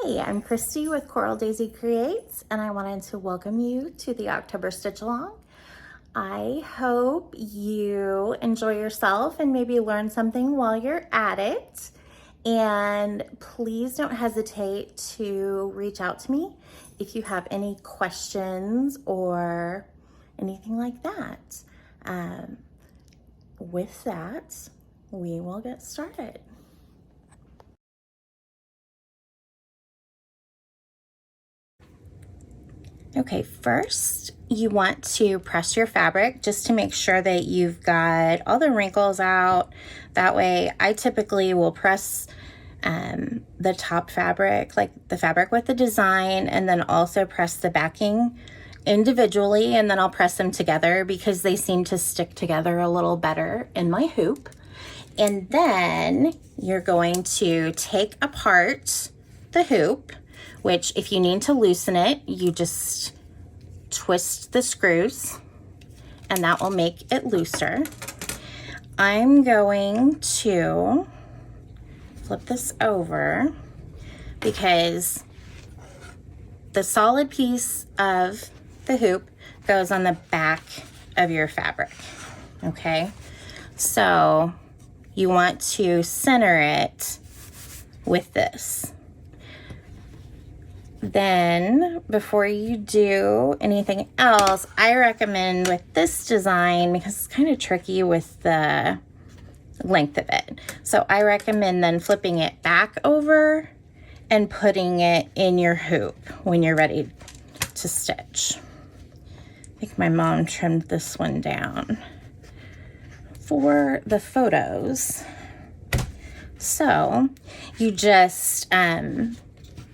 Hi, I'm Christy with Coral Daisy Creates, and I wanted to welcome you to the October Stitch Along. I hope you enjoy yourself and maybe learn something while you're at it. And please don't hesitate to reach out to me if you have any questions or anything like that. With that, we will get started. Okay, first you want to press your fabric just to make sure that you've got all the wrinkles out. That way, I typically will press the top fabric, like the fabric with the design, and then also press the backing individually, and then I'll press them together because they seem to stick together a little better in my hoop. And then you're going to take apart the hoop, which if you need to loosen it, you just twist the screws and that will make it looser. I'm going to flip this over because the solid piece of the hoop goes on the back of your fabric, okay? So you want to center it with this. Then before you do anything else, I recommend with this design, because it's kind of tricky with the length of it. So I recommend then flipping it back over and putting it in your hoop when you're ready to stitch. I think my mom trimmed this one down for the photos. So you just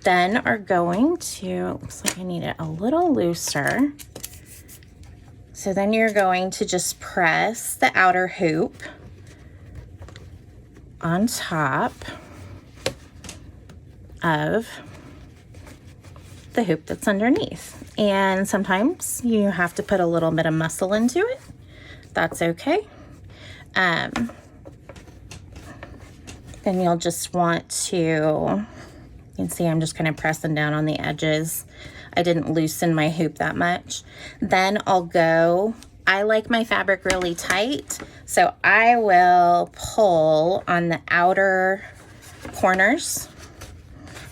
then are going to, looks like I need it a little looser. So then you're going to just press the outer hoop on top of the hoop that's underneath. And sometimes you have to put a little bit of muscle into it. That's okay. Then you'll just want to, you can see I'm just kind of pressing down on the edges. I didn't loosen my hoop that much. Then I'll go, I like my fabric really tight, so I will pull on the outer corners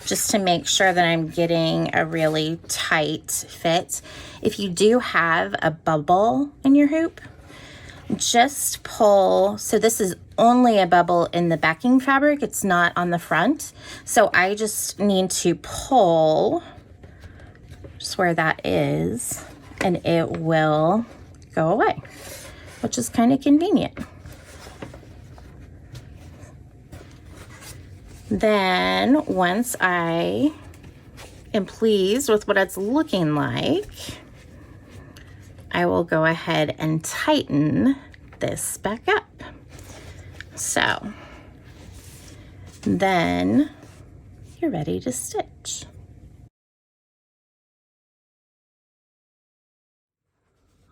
just to make sure that I'm getting a really tight fit. If you do have a bubble in your hoop, just pull, so this is only a bubble in the backing fabric, it's not on the front. So I just need to pull just where that is and it will go away, which is kind of convenient. Then once I am pleased with what it's looking like, I will go ahead and tighten this back up. So then you're ready to stitch.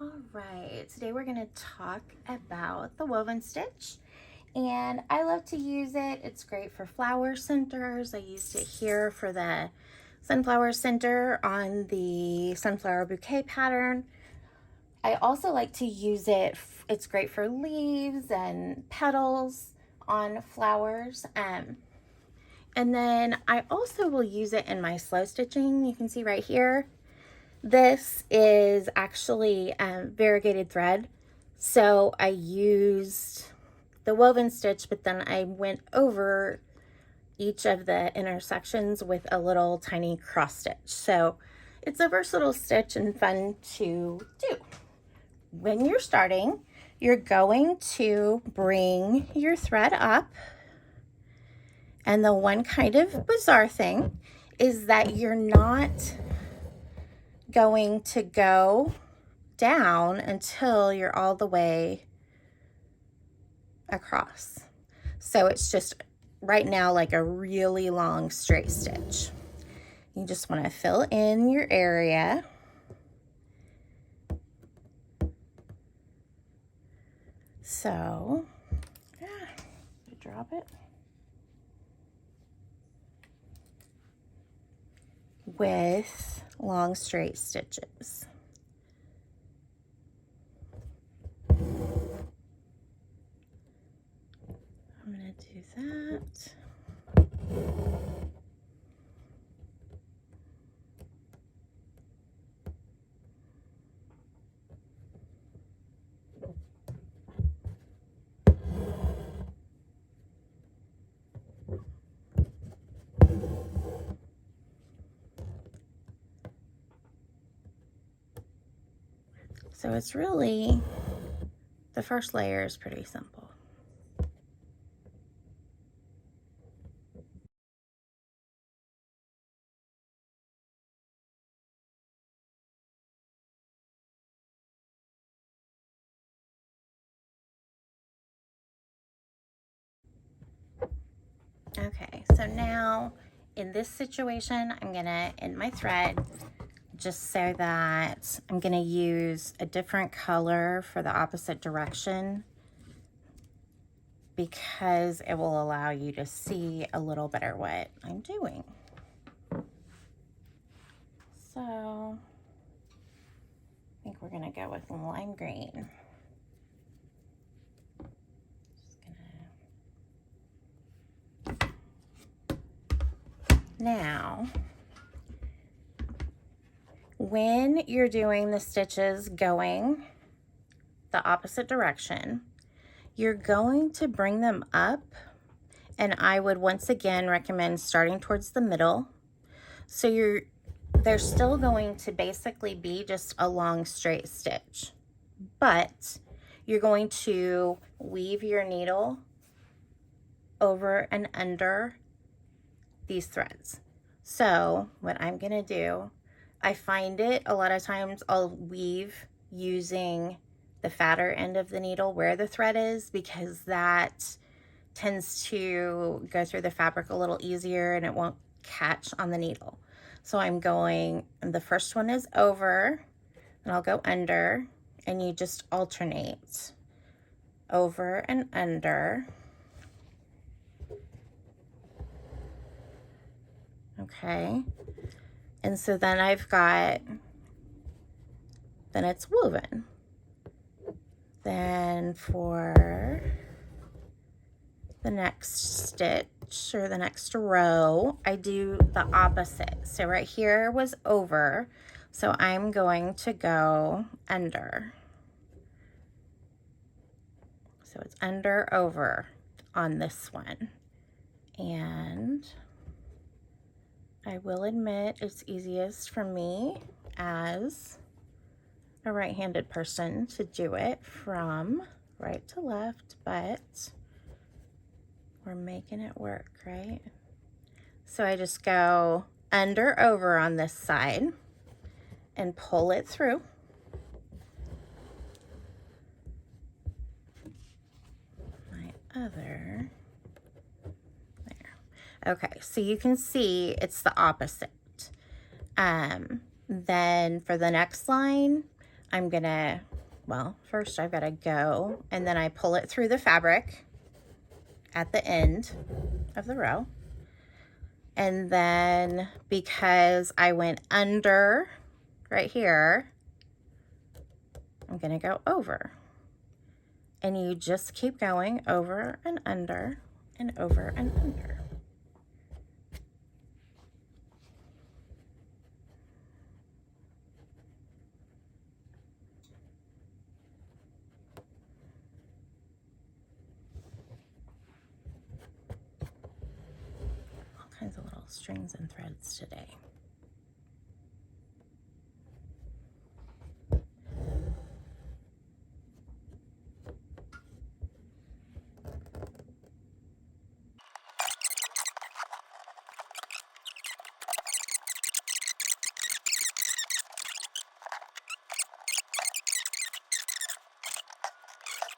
All right, today we're going to talk about the woven stitch, and I love to use it. It's great for flower centers. I used it here for the sunflower center on the sunflower bouquet pattern. I also like to use it, it's great for leaves and petals on flowers. And then I also will use it in my slow stitching. You can see right here, this is actually variegated thread. So I used the woven stitch, but then I went over each of the intersections with a little tiny cross stitch. So it's a versatile stitch and fun to do. When you're starting, you're going to bring your thread up. And the one kind of bizarre thing is that you're not going to go down until you're all the way across. So it's just right now like a really long straight stitch. You just want to fill in your area. So, yeah, drop it. with long straight stitches. I'm going to do that. So it's really, the first layer is pretty simple. Okay, so now in this situation, I'm gonna end my thread just so that I'm gonna use a different color for the opposite direction because it will allow you to see a little better what I'm doing. So I think we're gonna go with lime green. Now, when you're doing the stitches going the opposite direction, you're going to bring them up, and I would once again recommend starting towards the middle. So they're still going to basically be just a long straight stitch, but you're going to weave your needle over and under these threads. So what I'm gonna do, I find it a lot of times I'll weave using the fatter end of the needle where the thread is, because that tends to go through the fabric a little easier and it won't catch on the needle. So I'm going, and the first one is over, and I'll go under, and you just alternate over and under. Okay, and so then I've got, then it's woven. Then for the next stitch or the next row, I do the opposite. So right here was over, so I'm going to go under. So it's under, over on this one. And I will admit it's easiest for me as a right-handed person to do it from right to left, but we're making it work, right? So I just go under, over on this side and pull it through. My other, there. Okay, so you can see it's the opposite. Then for the next line, I'm gonna, well, first I've gotta go, and then I pull it through the fabric at the end of the row. And then because I went under right here, I'm gonna go over. And you just keep going over and under and over and under. All kinds of little strings and threads today.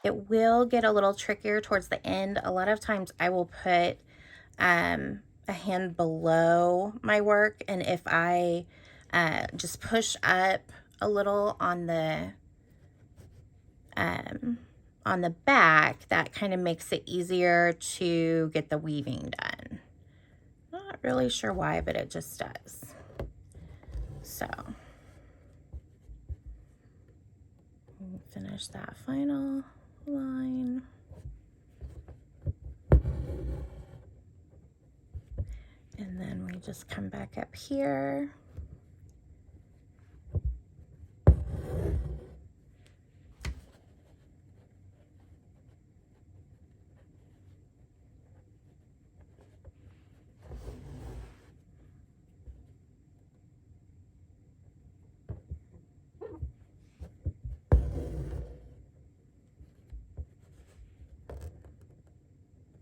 It will get a little trickier towards the end. A lot of times I will put a hand below my work, and if I just push up a little on the back, that kind of makes it easier to get the weaving done. Not really sure why, but it just does. So finish that final line. And then we just come back up here.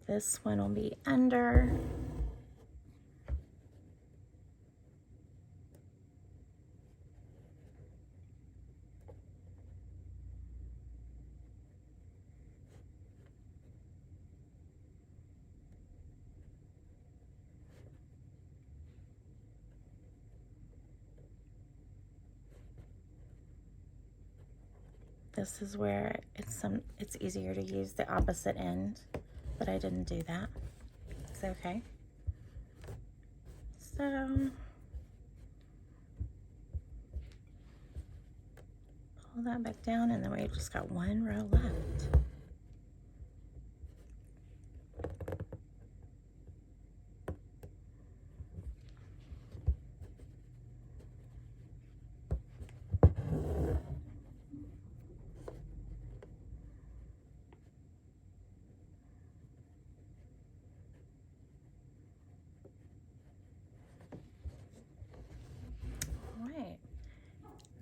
This one will be under. This is where it's easier to use the opposite end, but I didn't do that. It's okay. So pull that back down, and then we've just got one row left.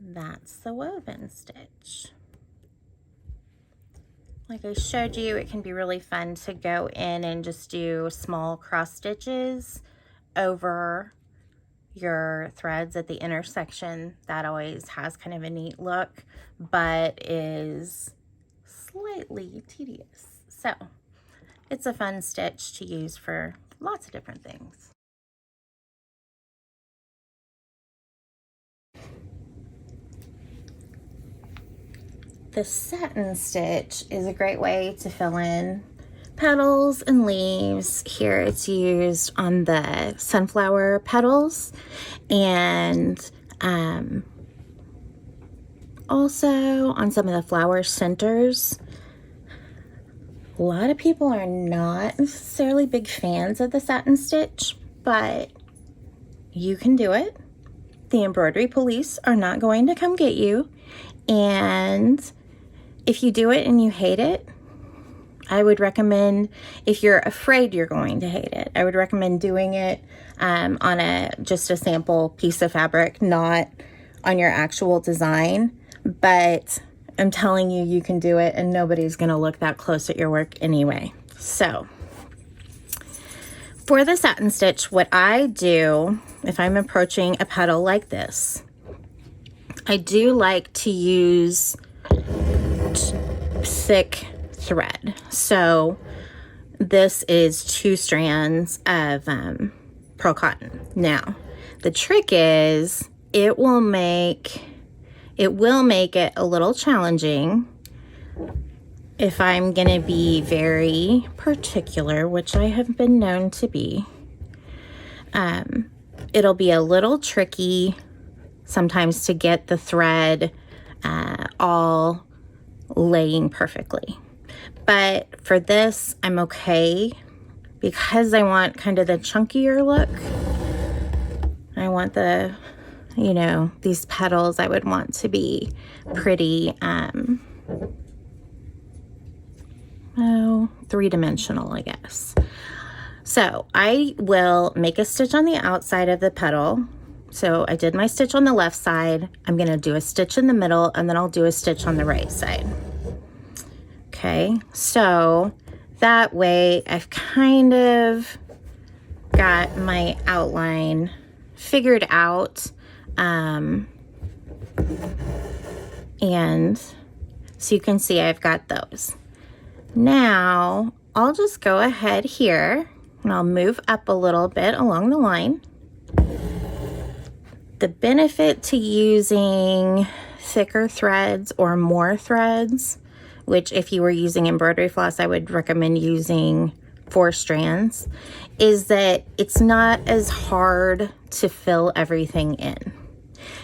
That's the woven stitch. Like I showed you, it can be really fun to go in and just do small cross stitches over your threads at the intersection. That always has kind of a neat look, but is slightly tedious. So it's a fun stitch to use for lots of different things. The satin stitch is a great way to fill in petals and leaves. Here it's used on the sunflower petals and also on some of the flower centers. A lot of people are not necessarily big fans of the satin stitch, but you can do it. The embroidery police are not going to come get you. And if you do it and you hate it, I would recommend, if you're afraid you're going to hate it, I would recommend doing it on just a sample piece of fabric, not on your actual design. But I'm telling you, you can do it and nobody's going to look that close at your work anyway. So for the satin stitch, what I do if I'm approaching a petal like this, I do like to use thick thread. So this is 2 strands of pearl cotton. Now, the trick is it will make it a little challenging if I'm gonna be very particular, which I have been known to be. It'll be a little tricky sometimes to get the thread all laying perfectly. But for this, I'm okay because I want kind of the chunkier look. I want the, these petals I would want to be pretty, three-dimensional, I guess. So I will make a stitch on the outside of the petal. So I did my stitch on the left side. I'm going to do a stitch in the middle, and then I'll do a stitch on the right side. Okay, so that way I've kind of got my outline figured out. And so you can see I've got those. Now I'll just go ahead here and I'll move up a little bit along the line. The benefit to using thicker threads or more threads, which if you were using embroidery floss, I would recommend using 4 strands, is that it's not as hard to fill everything in.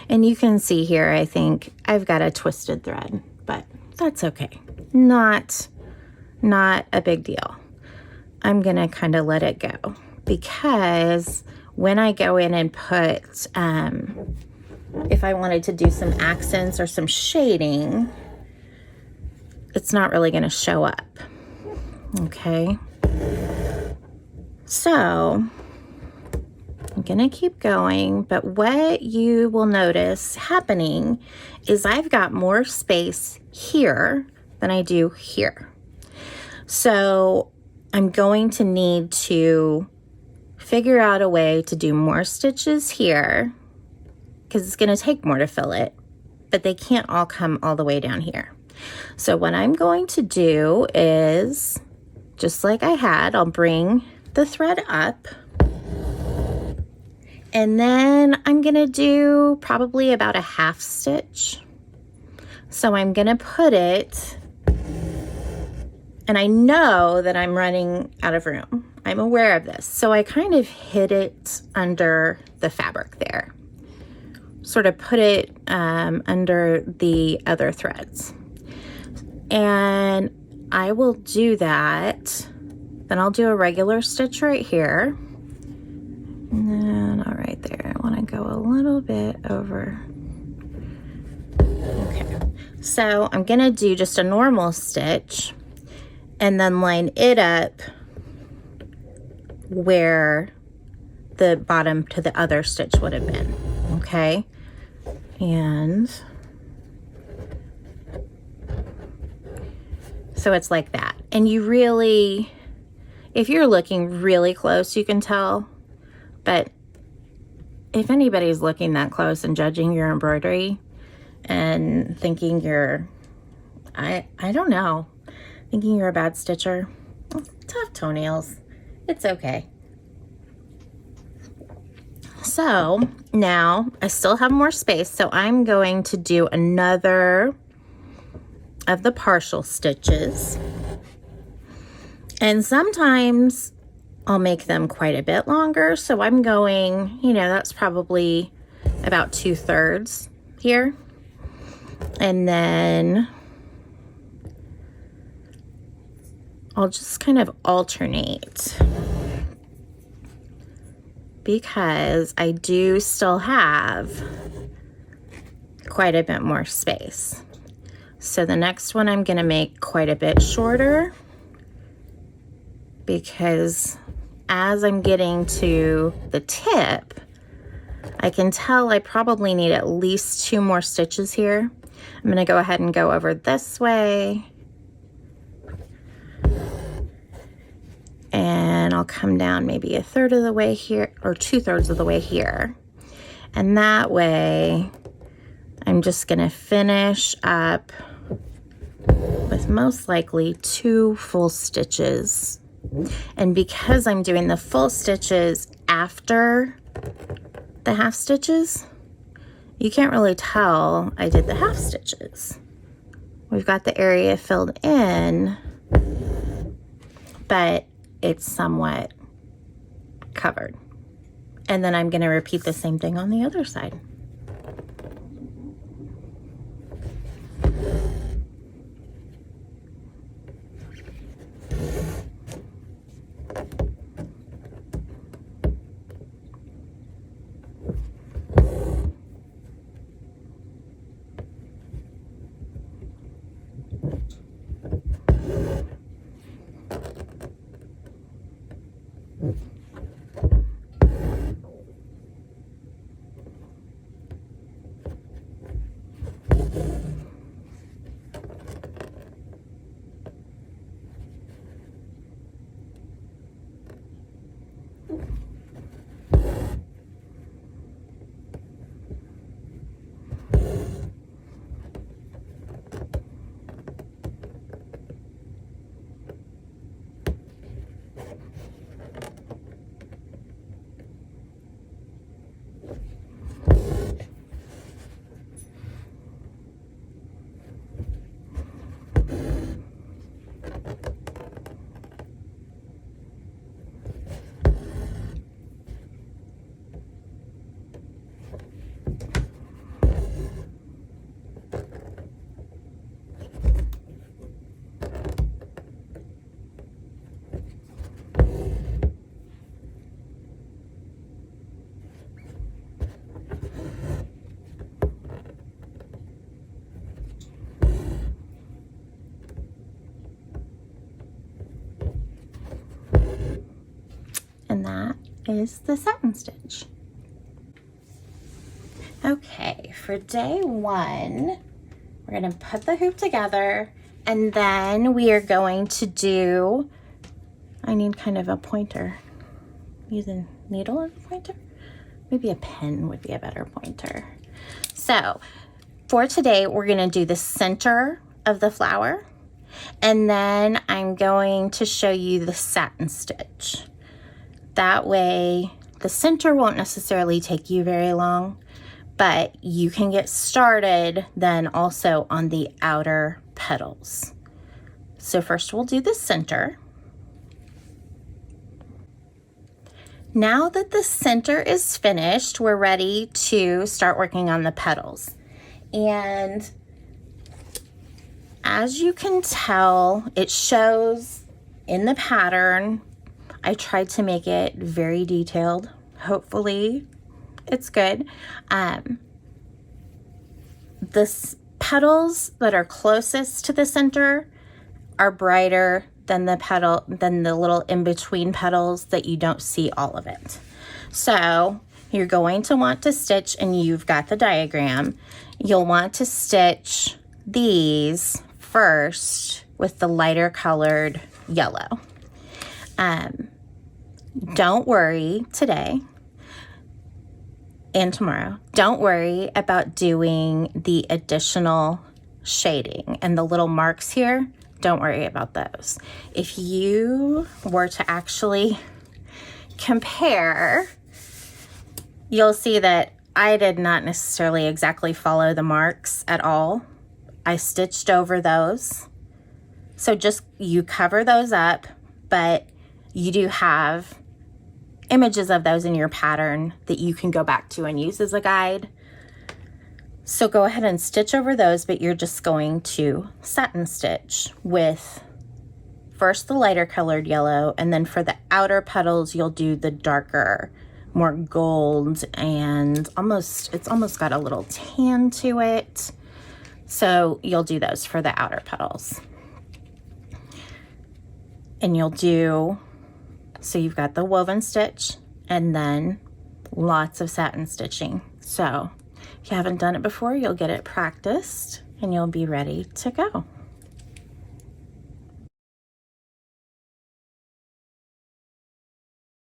And you can see here, I think I've got a twisted thread, but that's okay. Not a big deal. I'm gonna kind of let it go, because when I go in and put, if I wanted to do some accents or some shading, it's not really gonna show up, okay? So I'm gonna keep going, but what you will notice happening is I've got more space here than I do here. So I'm going to need to figure out a way to do more stitches here, because it's gonna take more to fill it, but they can't all come all the way down here. So what I'm going to do is, just like I had, I'll bring the thread up, and then I'm gonna do probably about a half stitch. So I'm gonna put it, and I know that I'm running out of room. I'm aware of this. So I kind of hid it under the fabric there. Sort of put it under the other threads. And I will do that. Then I'll do a regular stitch right here. And then, all right there, I wanna go a little bit over. Okay, so I'm gonna do just a normal stitch and then line it up where the bottom to the other stitch would have been, okay? And so it's like that. And you really, if you're looking really close, you can tell, but if anybody's looking that close and judging your embroidery and thinking you're, I don't know, thinking you're a bad stitcher, tough toenails, it's okay. So now I still have more space, so I'm going to do another of the partial stitches. And sometimes I'll make them quite a bit longer, so I'm going, you know, that's probably about 2/3 here. And then I'll just kind of alternate, because I do still have quite a bit more space. So the next one I'm gonna make quite a bit shorter, because as I'm getting to the tip, I can tell I probably need at least 2 more stitches here. I'm gonna go ahead and go over this way. And I'll come down maybe 1/3 of the way here, or 2/3 of the way here. And that way, I'm just gonna finish up with most likely 2 full stitches. And because I'm doing the full stitches after the half stitches, you can't really tell I did the half stitches. We've got the area filled in, but it's somewhat covered. And then I'm going to repeat the same thing on the other side. is the satin stitch. Okay, for day one, we're going to put the hoop together, and then we are going to do, I need kind of a pointer. Use a needle as a pointer? Maybe a pen would be a better pointer. So for today, we're going to do the center of the flower, and then I'm going to show you the satin stitch. That way, the center won't necessarily take you very long, but you can get started then also on the outer petals. So first we'll do the center. Now that the center is finished, we're ready to start working on the petals. And as you can tell, it shows in the pattern. I tried to make it very detailed. Hopefully it's good. The petals that are closest to the center are brighter than the little in-between petals that you don't see all of it. So you're going to want to stitch, and you've got the diagram, you'll want to stitch these first with the lighter colored yellow. Don't worry today and tomorrow, don't worry about doing the additional shading and the little marks here. Don't worry about those. If you were to actually compare, you'll see that I did not necessarily exactly follow the marks at all. I stitched over those. So just, you cover those up, but you do have images of those in your pattern that you can go back to and use as a guide. So go ahead and stitch over those, but you're just going to satin stitch with first the lighter colored yellow, and then for the outer petals, you'll do the darker, more gold, and it's almost got a little tan to it. So you'll do those for the outer petals. And you'll do, so you've got the woven stitch and then lots of satin stitching. So if you haven't done it before, you'll get it practiced and you'll be ready to go.